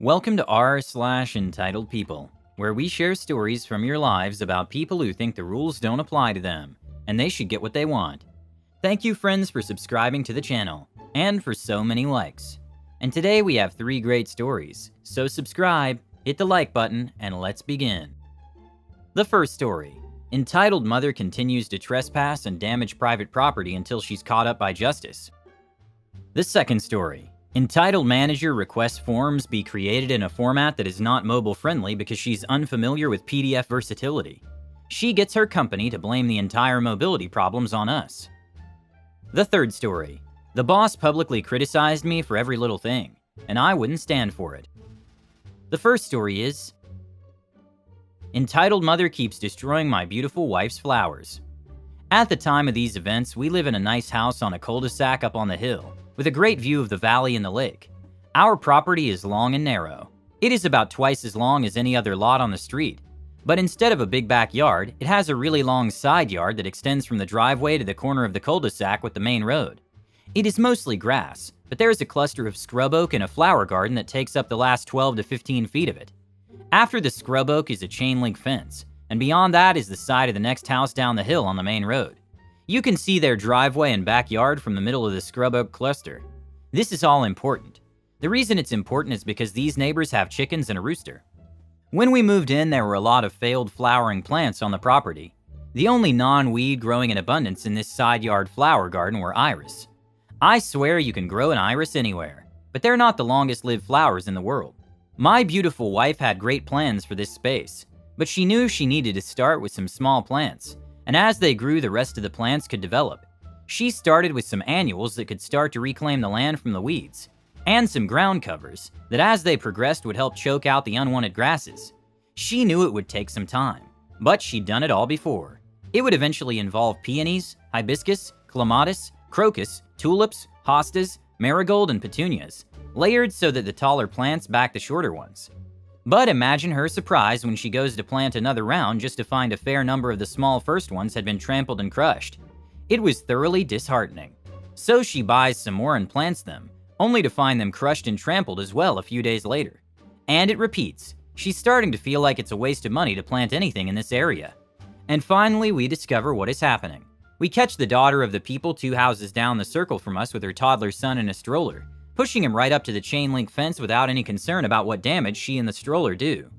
Welcome to r/entitled people, where we share stories from your lives about people who think the rules don't apply to them, and they should get what they want. Thank you, friends, for subscribing to the channel, and for so many likes. And today we have 3 great stories, so subscribe, hit the like button, and let's begin. The first story, entitled Mother Continues to Trespass and Damage Private Property Until She's Caught Up by Justice. The second story, entitled Manager Requests Forms Be Created in a Format That Is Not Mobile Friendly Because She's Unfamiliar with PDF Versatility. She gets her company to blame the entire mobility problems on us. The third story, the boss publicly criticized me for every little thing, and I wouldn't stand for it. The first story is entitled Mother Keeps Destroying My Beautiful Wife's Flowers. At the time of these events, we live in a nice house on a cul-de-sac up on the hill, with a great view of the valley and the lake. Our property is long and narrow. It is about twice as long as any other lot on the street. But instead of a big backyard, it has a really long side yard that extends from the driveway to the corner of the cul-de-sac with the main road. It is mostly grass, but there is a cluster of scrub oak and a flower garden that takes up the last 12 to 15 feet of it. After the scrub oak is a chain link fence, and beyond that is the side of the next house down the hill on the main road. You can see their driveway and backyard from the middle of the scrub oak cluster. This is all important. The reason it's important is because these neighbors have chickens and a rooster. When we moved in, there were a lot of failed flowering plants on the property. The only non-weed growing in abundance in this side yard flower garden were iris. I swear you can grow an iris anywhere, but they're not the longest-lived flowers in the world. My beautiful wife had great plans for this space, but she knew she needed to start with some small plants, and as they grew, the rest of the plants could develop. She started with some annuals that could start to reclaim the land from the weeds, and some ground covers that as they progressed would help choke out the unwanted grasses. She knew it would take some time, but she'd done it all before. It would eventually involve peonies, hibiscus, clematis, crocus, tulips, hostas, marigold, and petunias, layered so that the taller plants back the shorter ones. But imagine her surprise when she goes to plant another round just to find a fair number of the small first ones had been trampled and crushed. It was thoroughly disheartening. So she buys some more and plants them, only to find them crushed and trampled as well a few days later. And it repeats. She's starting to feel like it's a waste of money to plant anything in this area. And finally, we discover what is happening. We catch the daughter of the people 2 houses down the circle from us with her toddler son in a stroller, pushing him right up to the chain link fence without any concern about what damage she and the stroller do.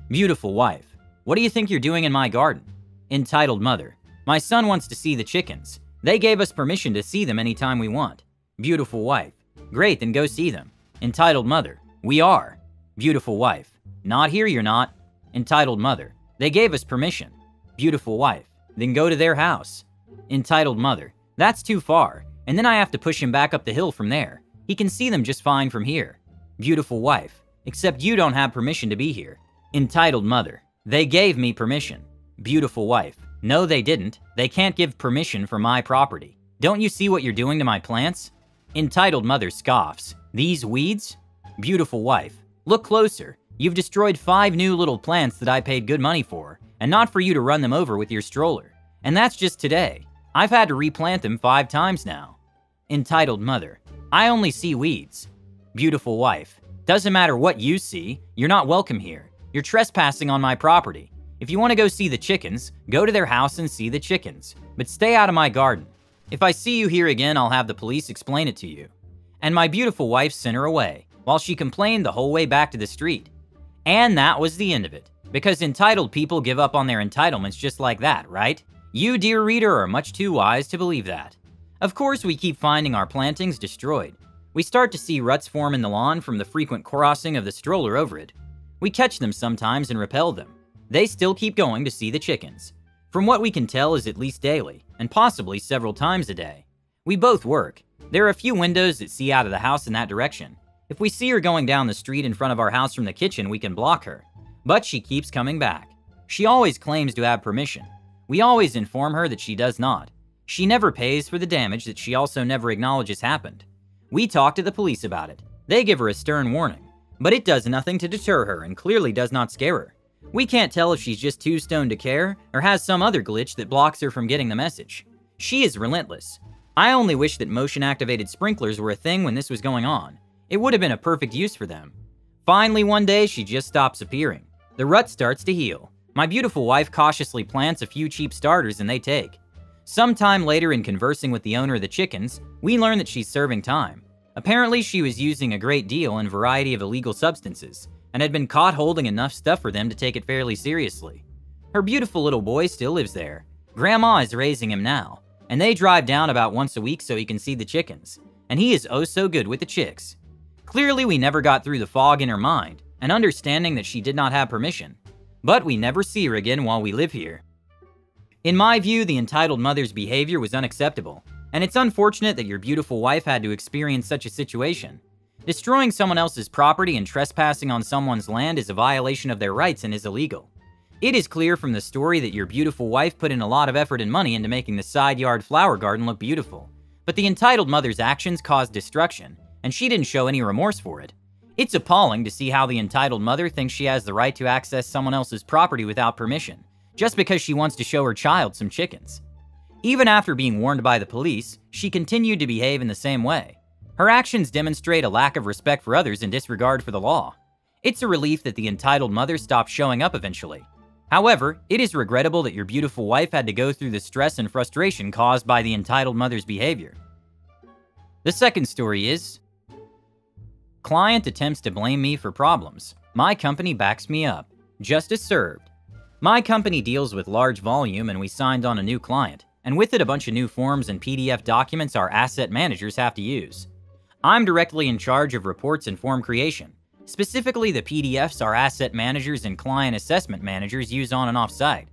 Beautiful wife, what do you think you're doing in my garden? Entitled Mother, my son wants to see the chickens. They gave us permission to see them anytime we want. Beautiful wife, great, then go see them. Entitled Mother, we are. Beautiful wife, not here you're not. Entitled Mother, they gave us permission. Beautiful wife, then go to their house. Entitled Mother, that's too far, and then I have to push him back up the hill from there. He can see them just fine from here. Beautiful wife, except you don't have permission to be here. Entitled Mother, they gave me permission. Beautiful wife, no they didn't. They can't give permission for my property. Don't you see what you're doing to my plants? Entitled Mother scoffs, these weeds? Beautiful wife, look closer. You've destroyed 5 new little plants that I paid good money for, and not for you to run them over with your stroller. And that's just today. I've had to replant them 5 times now. Entitled Mother, I only see weeds. Beautiful wife, doesn't matter what you see, you're not welcome here. You're trespassing on my property. If you want to go see the chickens, go to their house and see the chickens, but stay out of my garden. If I see you here again, I'll have the police explain it to you. And my beautiful wife sent her away, while she complained the whole way back to the street. And that was the end of it, because entitled people give up on their entitlements just like that, right? You, dear reader, are much too wise to believe that. Of course, we keep finding our plantings destroyed. We start to see ruts form in the lawn from the frequent crossing of the stroller over it. We catch them sometimes and repel them. They still keep going to see the chickens. From what we can tell is at least daily, and possibly several times a day. We both work. There are a few windows that see out of the house in that direction. If we see her going down the street in front of our house from the kitchen, we can block her. But she keeps coming back. She always claims to have permission. We always inform her that she does not. She never pays for the damage that she also never acknowledges happened. We talk to the police about it. They give her a stern warning, but it does nothing to deter her and clearly does not scare her. We can't tell if she's just too stoned to care or has some other glitch that blocks her from getting the message. She is relentless. I only wish that motion-activated sprinklers were a thing when this was going on. It would have been a perfect use for them. Finally, one day, she just stops appearing. The rut starts to heal. My beautiful wife cautiously plants a few cheap starters and they take. Sometime later, in conversing with the owner of the chickens, we learn that she's serving time. Apparently, she was using a great deal and variety of illegal substances, and had been caught holding enough stuff for them to take it fairly seriously. Her beautiful little boy still lives there. Grandma is raising him now, and they drive down about once a week so he can see the chickens, and he is oh so good with the chicks. Clearly, we never got through the fog in her mind, and understanding that she did not have permission. But we never see her again while we live here. In my view, the entitled mother's behavior was unacceptable, and it's unfortunate that your beautiful wife had to experience such a situation. Destroying someone else's property and trespassing on someone's land is a violation of their rights and is illegal. It is clear from the story that your beautiful wife put in a lot of effort and money into making the side yard flower garden look beautiful, but the entitled mother's actions caused destruction, and she didn't show any remorse for it. It's appalling to see how the entitled mother thinks she has the right to access someone else's property without permission, just because she wants to show her child some chickens. Even after being warned by the police, she continued to behave in the same way. Her actions demonstrate a lack of respect for others and disregard for the law. It's a relief that the entitled mother stopped showing up eventually. However, it is regrettable that your beautiful wife had to go through the stress and frustration caused by the entitled mother's behavior. The second story is, client attempts to blame me for problems. My company backs me up. Justice served. My company deals with large volume and we signed on a new client, and with it a bunch of new forms and PDF documents our asset managers have to use. I'm directly in charge of reports and form creation, specifically the PDFs our asset managers and client assessment managers use on and off site.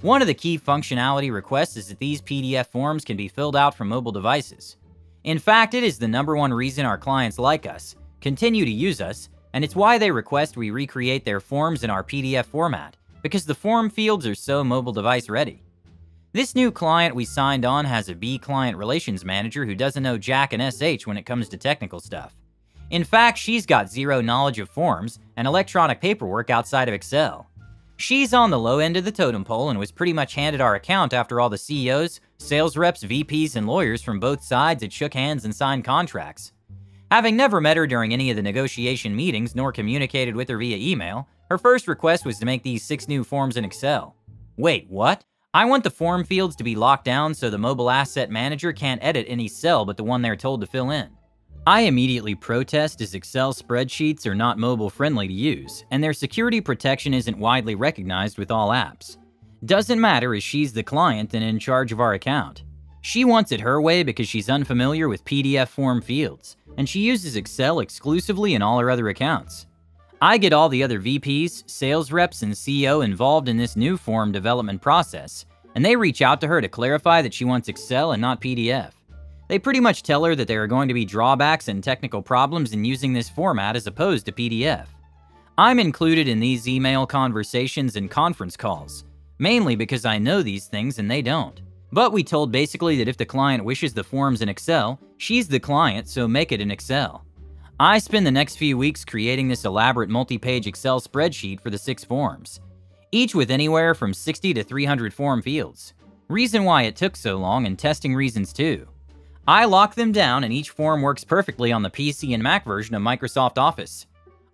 One of the key functionality requests is that these PDF forms can be filled out from mobile devices. In fact, it is the #1 reason our clients like us, continue to use us, and it's why they request we recreate their forms in our PDF format, because the form fields are so mobile device ready. This new client we signed on has a B client relations manager who doesn't know Jack and SH when it comes to technical stuff. In fact, she's got zero knowledge of forms and electronic paperwork outside of Excel. She's on the low end of the totem pole and was pretty much handed our account after all the CEOs, sales reps, VPs, and lawyers from both sides had shook hands and signed contracts. Having never met her during any of the negotiation meetings nor communicated with her via email, her first request was to make these 6 new forms in Excel. Wait, what? I want the form fields to be locked down so the mobile asset manager can't edit any cell but the one they're told to fill in. I immediately protest as Excel spreadsheets are not mobile friendly to use, and their security protection isn't widely recognized with all apps. Doesn't matter as she's the client and in charge of our account. She wants it her way because she's unfamiliar with PDF form fields, and she uses Excel exclusively in all her other accounts. I get all the other VPs, sales reps, and CEO involved in this new form development process, and they reach out to her to clarify that she wants Excel and not PDF. They pretty much tell her that there are going to be drawbacks and technical problems in using this format as opposed to PDF. I'm included in these email conversations and conference calls, mainly because I know these things and they don't. But we told basically that if the client wishes the forms in Excel, she's the client, so make it in Excel. I spend the next few weeks creating this elaborate multi-page Excel spreadsheet for the 6 forms, each with anywhere from 60 to 300 form fields. Reason why it took so long and testing reasons too. I lock them down and each form works perfectly on the PC and Mac version of Microsoft Office.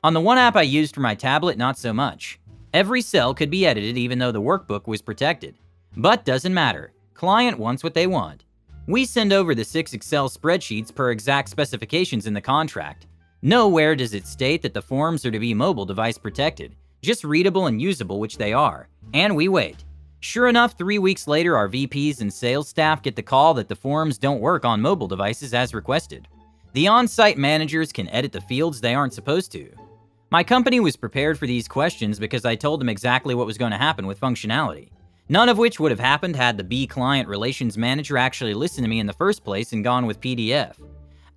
On the one app I used for my tablet, not so much. Every cell could be edited even though the workbook was protected. But doesn't matter. Client wants what they want. We send over the 6 Excel spreadsheets per exact specifications in the contract. Nowhere does it state that the forms are to be mobile device protected, just readable and usable, which they are. And we wait. Sure enough, 3 weeks later, our VPs and sales staff get the call that the forms don't work on mobile devices as requested. The on-site managers can edit the fields they aren't supposed to. My company was prepared for these questions because I told them exactly what was going to happen with functionality. None of which would have happened had the B client relations manager actually listened to me in the first place and gone with PDF.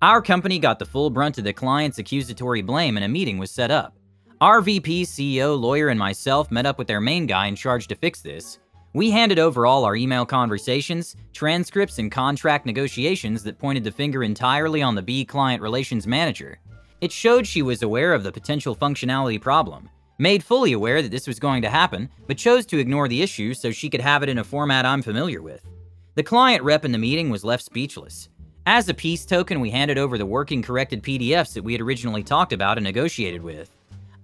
Our company got the full brunt of the client's accusatory blame and a meeting was set up. Our VP, CEO, lawyer, and myself met up with their main guy in charge to fix this. We handed over all our email conversations, transcripts, and contract negotiations that pointed the finger entirely on the B client relations manager. It showed she was aware of the potential functionality problem, made fully aware that this was going to happen, but chose to ignore the issue so she could have it in a format I'm familiar with. The client rep in the meeting was left speechless. As a peace token, we handed over the working corrected PDFs that we had originally talked about and negotiated with.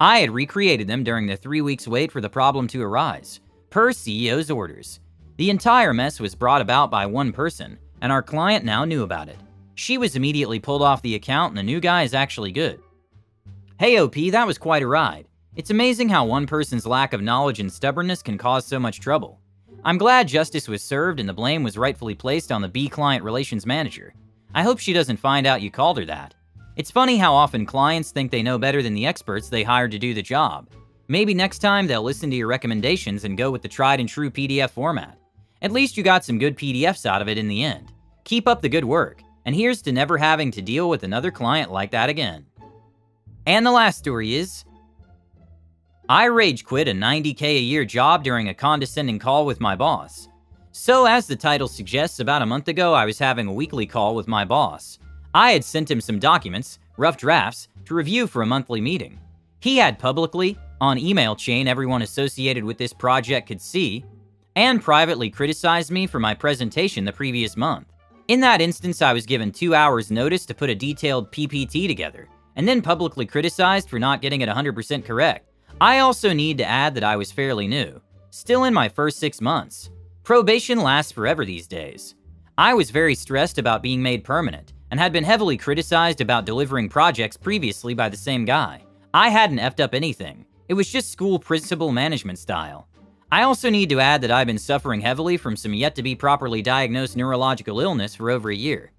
I had recreated them during the 3 weeks wait for the problem to arise, per CEO's orders. The entire mess was brought about by one person, and our client now knew about it. She was immediately pulled off the account, and the new guy is actually good. Hey OP, that was quite a ride. It's amazing how one person's lack of knowledge and stubbornness can cause so much trouble. I'm glad justice was served and the blame was rightfully placed on the B client relations manager. I hope she doesn't find out you called her that. It's funny how often clients think they know better than the experts they hired to do the job. Maybe next time they'll listen to your recommendations and go with the tried and true PDF format. At least you got some good PDFs out of it in the end. Keep up the good work, and here's to never having to deal with another client like that again. And the last story is, I rage quit a $90K a year job during a condescending call with my boss. So as the title suggests, about a month ago I was having a weekly call with my boss. I had sent him some documents, rough drafts, to review for a monthly meeting. He had publicly, on email chain everyone associated with this project could see, and privately criticized me for my presentation the previous month. In that instance, I was given 2 hours notice to put a detailed PPT together, and then publicly criticized for not getting it 100% correct. I also need to add that I was fairly new, still in my first 6 months. Probation lasts forever these days. I was very stressed about being made permanent, and had been heavily criticized about delivering projects previously by the same guy. I hadn't effed up anything. It was just school principal management style. I also need to add that I've been suffering heavily from some yet-to-be properly diagnosed neurological illness for over a year.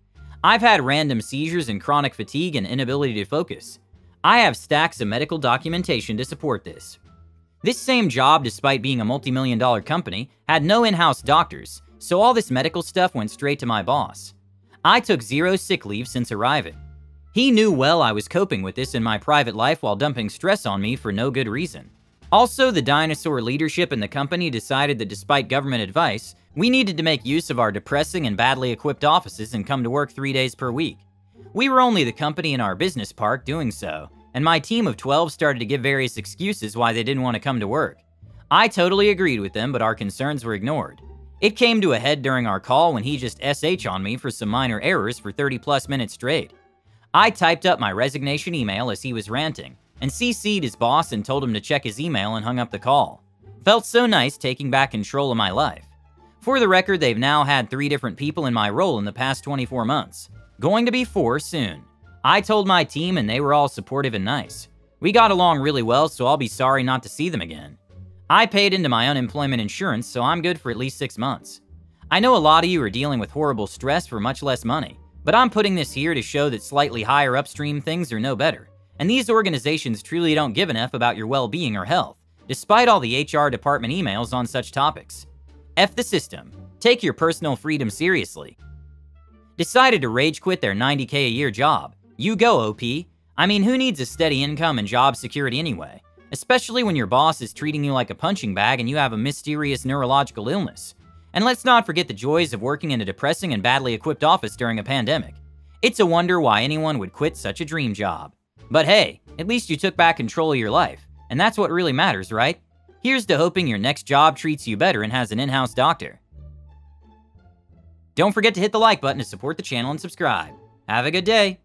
I've had random seizures and chronic fatigue and inability to focus. I have stacks of medical documentation to support this. This same job, despite being a multi-million-dollar company, had no in-house doctors, so all this medical stuff went straight to my boss. I took 0 sick leave since arriving. He knew well I was coping with this in my private life while dumping stress on me for no good reason. Also, the dinosaur leadership in the company decided that despite government advice, we needed to make use of our depressing and badly equipped offices and come to work 3 days per week. We were only the company in our business park doing so, and my team of 12 started to give various excuses why they didn't want to come to work. I totally agreed with them, but our concerns were ignored. It came to a head during our call when he just SH on me for some minor errors for 30+ minutes straight. I typed up my resignation email as he was ranting, and CC'd his boss and told him to check his email and hung up the call. Felt so nice taking back control of my life. For the record, they've now had 3 different people in my role in the past 24 months. Going to be 4 soon. I told my team and they were all supportive and nice. We got along really well, so I'll be sorry not to see them again. I paid into my unemployment insurance, so I'm good for at least 6 months. I know a lot of you are dealing with horrible stress for much less money, but I'm putting this here to show that slightly higher upstream things are no better, and these organizations truly don't give an F about your well-being or health, despite all the HR department emails on such topics. F the system. Take your personal freedom seriously. Decided to rage quit their $90K a year job. You go, OP. I mean, who needs a steady income and job security anyway? Especially when your boss is treating you like a punching bag and you have a mysterious neurological illness. And let's not forget the joys of working in a depressing and badly equipped office during a pandemic. It's a wonder why anyone would quit such a dream job. But hey, at least you took back control of your life, and that's what really matters, right? Here's to hoping your next job treats you better and has an in-house doctor. Don't forget to hit the like button to support the channel and subscribe. Have a good day.